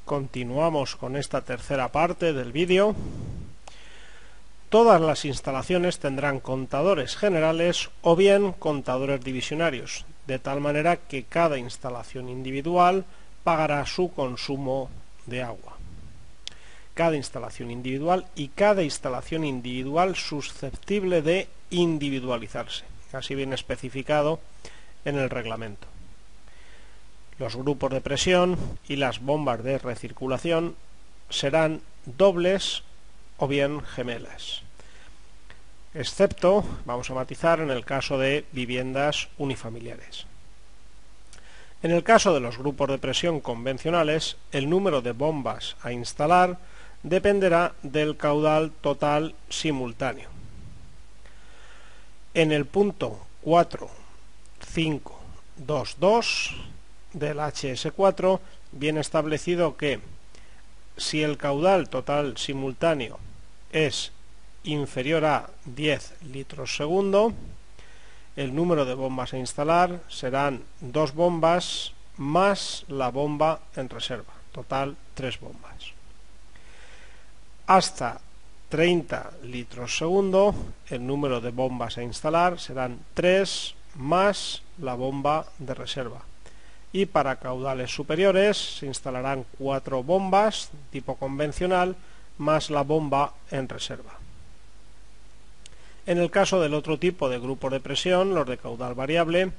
Continuamos con esta tercera parte del vídeo. Todas las instalaciones tendrán contadores generales o bien contadores divisionarios, de tal manera que cada instalación individual pagará su consumo de agua. Cada instalación individual y cada instalación individual susceptible de individualizarse, así viene especificado en el reglamento. Los grupos de presión y las bombas de recirculación serán dobles o bien gemelas, excepto, vamos a matizar, en el caso de viviendas unifamiliares. En el caso de los grupos de presión convencionales, el número de bombas a instalar dependerá del caudal total simultáneo. En el punto 4.5.2.2 del HS4 viene establecido que si el caudal total simultáneo es inferior a 10 litros segundo, el número de bombas a instalar serán 2 bombas más la bomba en reserva, total 3 bombas. Hasta 30 litros segundo, el número de bombas a instalar serán 3 más la bomba de reserva. Y para caudales superiores se instalarán 4 bombas tipo convencional más la bomba en reserva. En el caso del otro tipo de grupos de presión, los de caudal variable,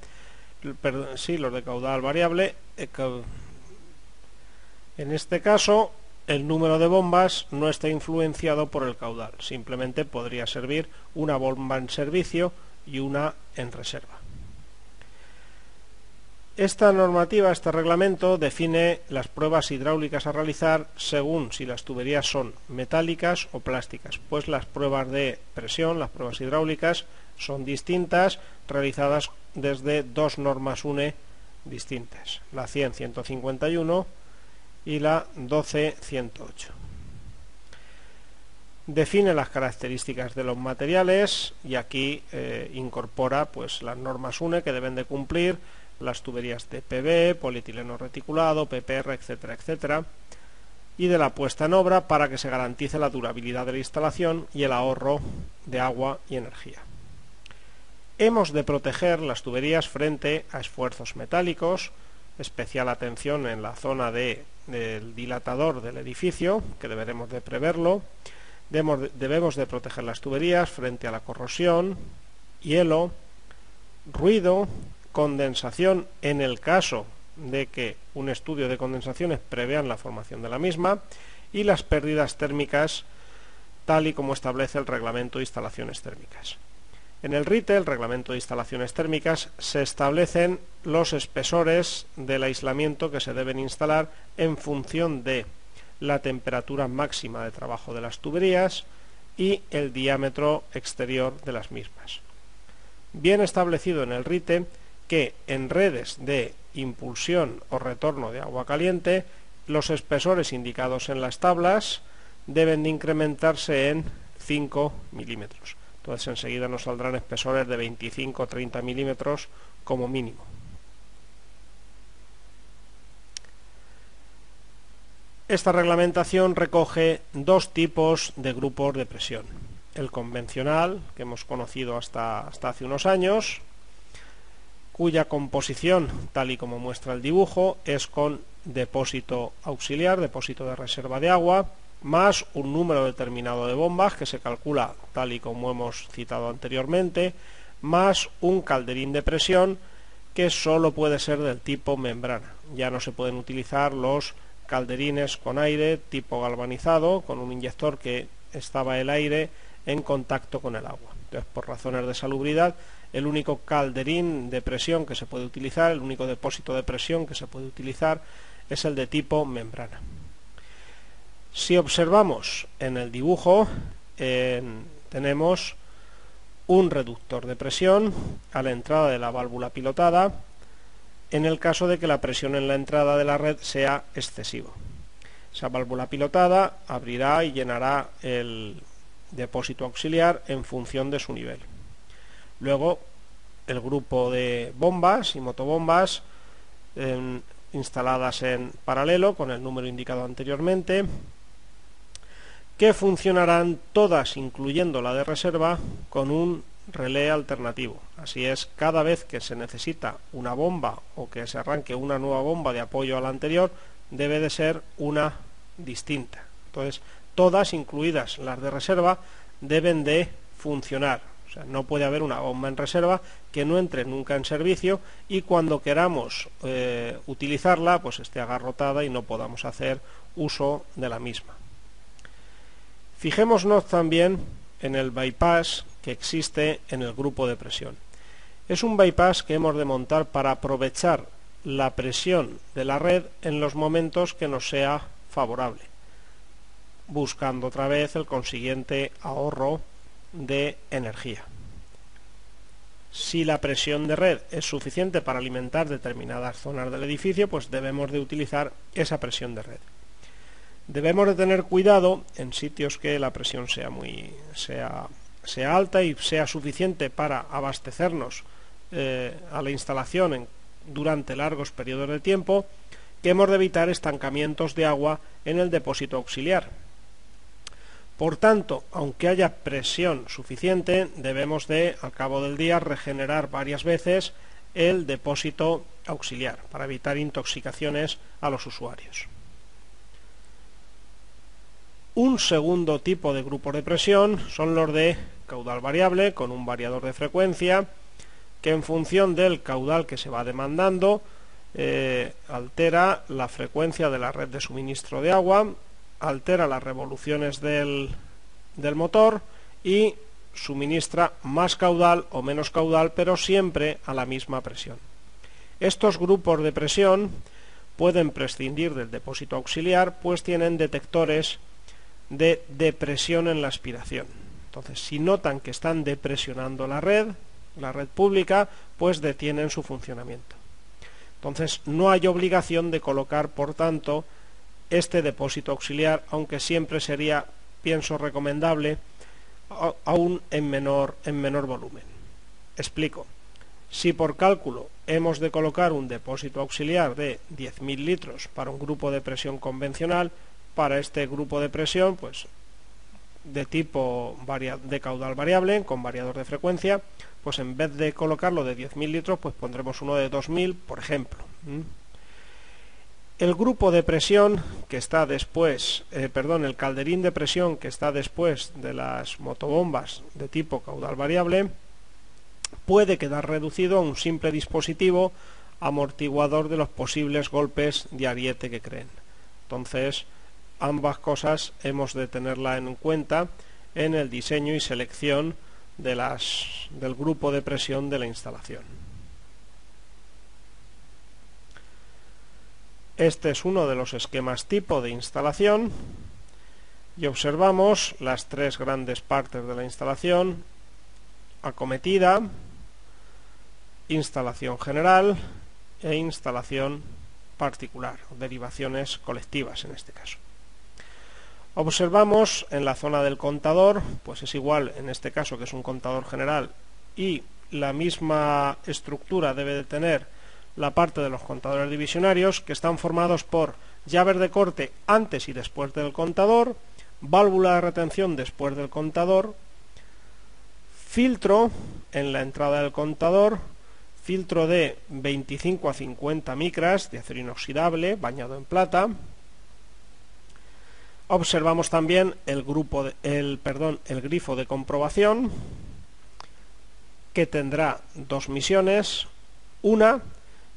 en este caso el número de bombas no está influenciado por el caudal, simplemente podría servir una bomba en servicio y una en reserva. Esta normativa, este reglamento, define las pruebas hidráulicas a realizar según si las tuberías son metálicas o plásticas, pues las pruebas de presión, las pruebas hidráulicas, son distintas, realizadas desde dos normas UNE distintas, la 100-151 y la 12-108. Define las características de los materiales y aquí incorpora pues las normas UNE que deben de cumplir las tuberías de PV, polietileno reticulado, PPR, etcétera, etcétera, y de la puesta en obra para que se garantice la durabilidad de la instalación y el ahorro de agua y energía. Hemos de proteger las tuberías frente a esfuerzos metálicos, especial atención en la zona del dilatador del edificio, que deberemos de preverlo. Debemos de proteger las tuberías frente a la corrosión, hielo, ruido, condensación en el caso de que un estudio de condensaciones prevean la formación de la misma, y las pérdidas térmicas tal y como establece el reglamento de instalaciones térmicas. En el RITE, el reglamento de instalaciones térmicas, se establecen los espesores del aislamiento que se deben instalar en función de la temperatura máxima de trabajo de las tuberías y el diámetro exterior de las mismas. Bien establecido en el RITE que en redes de impulsión o retorno de agua caliente los espesores indicados en las tablas deben de incrementarse en 5 milímetros. Entonces enseguida nos saldrán espesores de 25 o 30 milímetros como mínimo. Esta reglamentación recoge dos tipos de grupos de presión. El convencional, que hemos conocido hasta hace unos años, cuya composición, tal y como muestra el dibujo, es con depósito auxiliar, depósito de reserva de agua, más un número determinado de bombas que se calcula tal y como hemos citado anteriormente, más un calderín de presión que solo puede ser del tipo membrana. Ya no se pueden utilizar los calderines con aire tipo galvanizado, con un inyector que estaba el aire en contacto con el agua. Entonces, por razones de salubridad, el único calderín de presión que se puede utilizar, el único depósito de presión que se puede utilizar es el de tipo membrana. Si observamos en el dibujo, tenemos un reductor de presión a la entrada de la válvula pilotada en el caso de que la presión en la entrada de la red sea excesiva. Esa válvula pilotada abrirá y llenará el depósito auxiliar en función de su nivel. Luego, el grupo de bombas y motobombas instaladas en paralelo con el número indicado anteriormente, que funcionarán todas, incluyendo la de reserva, con un relé alternativo. Así es, cada vez que se necesita una bomba o que se arranque una nueva bomba de apoyo a la anterior, debe de ser una distinta. Entonces, todas, incluidas las de reserva, deben de funcionar. O sea, no puede haber una bomba en reserva que no entre nunca en servicio y cuando queramos utilizarla, pues esté agarrotada y no podamos hacer uso de la misma. Fijémonos también en el bypass que existe en el grupo de presión. Es un bypass que hemos de montar para aprovechar la presión de la red en los momentos que nos sea favorable, buscando otra vez el consiguiente ahorro de energía. Si la presión de red es suficiente para alimentar determinadas zonas del edificio, pues debemos de utilizar esa presión de red. Debemos de tener cuidado en sitios que la presión sea alta y sea suficiente para abastecernos a la instalación durante largos periodos de tiempo, que hemos de evitar estancamientos de agua en el depósito auxiliar. Por tanto, aunque haya presión suficiente, debemos de, al cabo del día, regenerar varias veces el depósito auxiliar para evitar intoxicaciones a los usuarios. Un segundo tipo de grupos de presión son los de caudal variable con un variador de frecuencia que en función del caudal que se va demandando altera la frecuencia de la red de suministro de agua, altera las revoluciones del motor y suministra más caudal o menos caudal, pero siempre a la misma presión. Estos grupos de presión pueden prescindir del depósito auxiliar, pues tienen detectores de depresión en la aspiración. Entonces, si notan que están depresionando la red pública, pues detienen su funcionamiento. Entonces, no hay obligación de colocar, por tanto, este depósito auxiliar, aunque siempre sería, pienso, recomendable aún en menor volumen. Explico. Si por cálculo hemos de colocar un depósito auxiliar de 10.000 litros para un grupo de presión convencional, para este grupo de presión, pues de tipo de caudal variable con variador de frecuencia, pues en vez de colocarlo de 10.000 litros, pues pondremos uno de 2.000, por ejemplo. El grupo de presión que está después, el calderín de presión que está después de las motobombas de tipo caudal variable, puede quedar reducido a un simple dispositivo amortiguador de los posibles golpes de ariete que creen. Entonces, ambas cosas hemos de tenerla en cuenta en el diseño y selección del grupo de presión de la instalación. Este es uno de los esquemas tipo de instalación y observamos las tres grandes partes de la instalación: acometida, instalación general e instalación particular, derivaciones colectivas en este caso. Observamos en la zona del contador, pues es igual en este caso que es un contador general y la misma estructura debe de tener la parte de los contadores divisionarios, que están formados por llaves de corte antes y después del contador, válvula de retención después del contador, filtro en la entrada del contador, filtro de 25 a 50 micras de acero inoxidable bañado en plata. Observamos también el grifo de comprobación, que tendrá dos misiones. Una,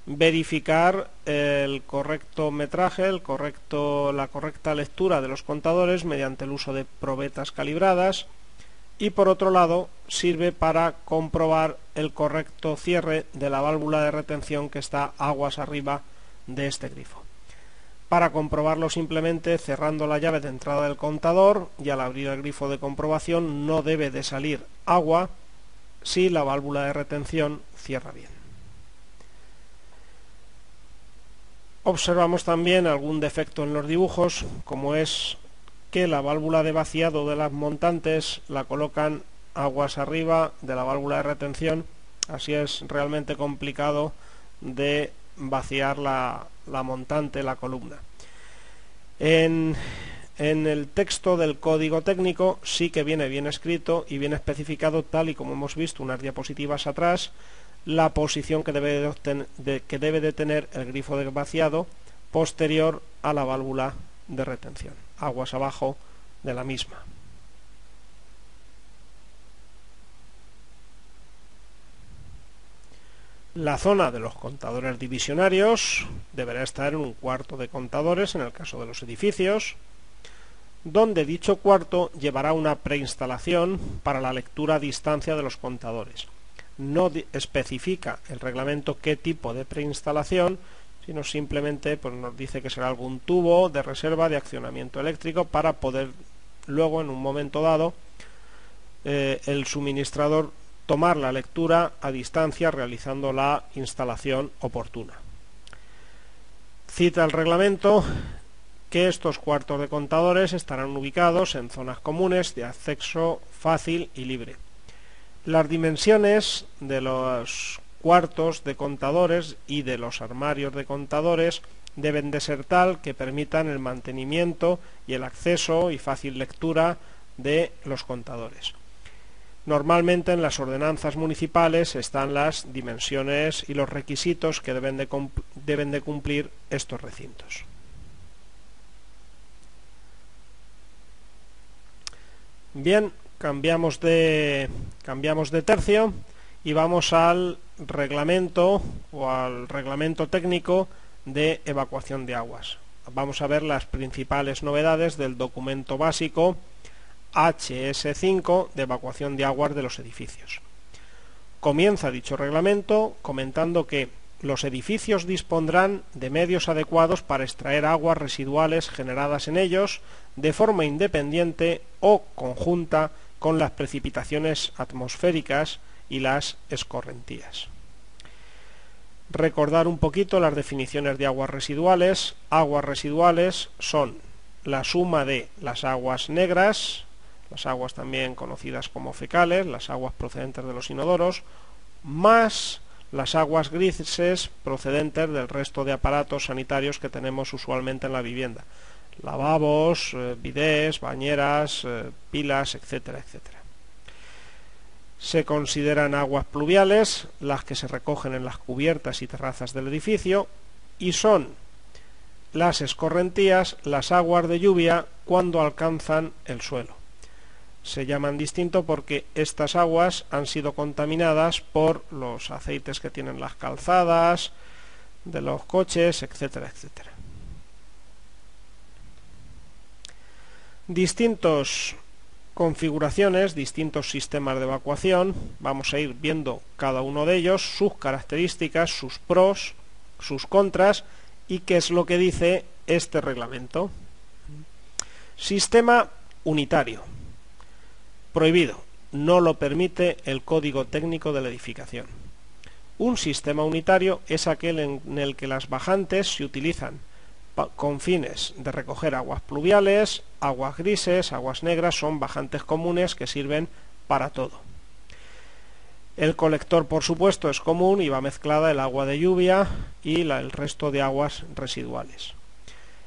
verificar el correcto metraje, la correcta lectura de los contadores mediante el uso de probetas calibradas, y por otro lado sirve para comprobar el correcto cierre de la válvula de retención que está aguas arriba de este grifo. Para comprobarlo, simplemente cerrando la llave de entrada del contador, y al abrir el grifo de comprobación no debe de salir agua si la válvula de retención cierra bien. Observamos también algún defecto en los dibujos, como es que la válvula de vaciado de las montantes la colocan aguas arriba de la válvula de retención. Así es realmente complicado de vaciar la la montante, la columna. En el texto del código técnico sí que viene bien escrito y bien especificado, tal y como hemos visto unas diapositivas atrás, la posición que debe de tener el grifo de vaciado posterior a la válvula de retención, aguas abajo de la misma. La zona de los contadores divisionarios deberá estar en un cuarto de contadores en el caso de los edificios, donde dicho cuarto llevará una preinstalación para la lectura a distancia de los contadores. No especifica el reglamento qué tipo de preinstalación, sino simplemente pues, nos dice que será algún tubo de reserva de accionamiento eléctrico para poder luego, en un momento dado, el suministrador tomar la lectura a distancia realizando la instalación oportuna. Cita el reglamento que estos cuartos de contadores estarán ubicados en zonas comunes de acceso fácil y libre. Las dimensiones de los cuartos de contadores y de los armarios de contadores deben de ser tal que permitan el mantenimiento y el acceso y fácil lectura de los contadores. Normalmente en las ordenanzas municipales están las dimensiones y los requisitos que deben de cumplir estos recintos. Bien, cambiamos de tercio y vamos al reglamento o al reglamento técnico de evacuación de aguas. Vamos a ver las principales novedades del documento básico HS5 de evacuación de aguas de los edificios. Comienza dicho reglamento comentando que los edificios dispondrán de medios adecuados para extraer aguas residuales generadas en ellos de forma independiente o conjunta con las precipitaciones atmosféricas y las escorrentías. Recordar un poquito las definiciones de aguas residuales. Aguas residuales son la suma de las aguas negras, las aguas también conocidas como fecales, las aguas procedentes de los inodoros, más las aguas grises procedentes del resto de aparatos sanitarios que tenemos usualmente en la vivienda, lavabos, bidés, bañeras, pilas, etcétera, etcétera. Se consideran aguas pluviales las que se recogen en las cubiertas y terrazas del edificio, y son las escorrentías las aguas de lluvia cuando alcanzan el suelo. Se llaman distinto porque estas aguas han sido contaminadas por los aceites que tienen las calzadas de los coches, etcétera, etcétera. Distintos configuraciones, distintos sistemas de evacuación. Vamos a ir viendo cada uno de ellos, sus características, sus pros, sus contras y qué es lo que dice este reglamento. Sistema unitario. Prohibido. No lo permite el Código Técnico de la Edificación. Un sistema unitario es aquel en el que las bajantes se utilizan con fines de recoger aguas pluviales, aguas grises, aguas negras, son bajantes comunes que sirven para todo. El colector, por supuesto, es común y va mezclada el agua de lluvia y el resto de aguas residuales.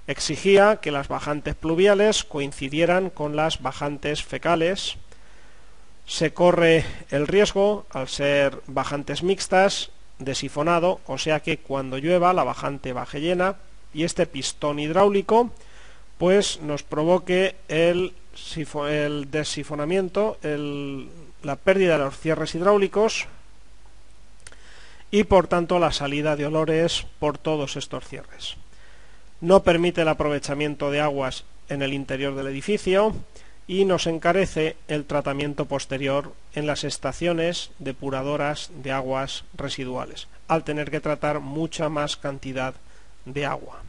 Exigía que las bajantes pluviales coincidieran con las bajantes fecales. Se corre el riesgo, al ser bajantes mixtas, de sifonado, o sea que cuando llueva la bajante baje llena y este pistón hidráulico pues nos provoque el desifonamiento, la pérdida de los cierres hidráulicos y por tanto la salida de olores por todos estos cierres. No permite el aprovechamiento de aguas en el interior del edificio y nos encarece el tratamiento posterior en las estaciones depuradoras de aguas residuales, al tener que tratar mucha más cantidad de agua.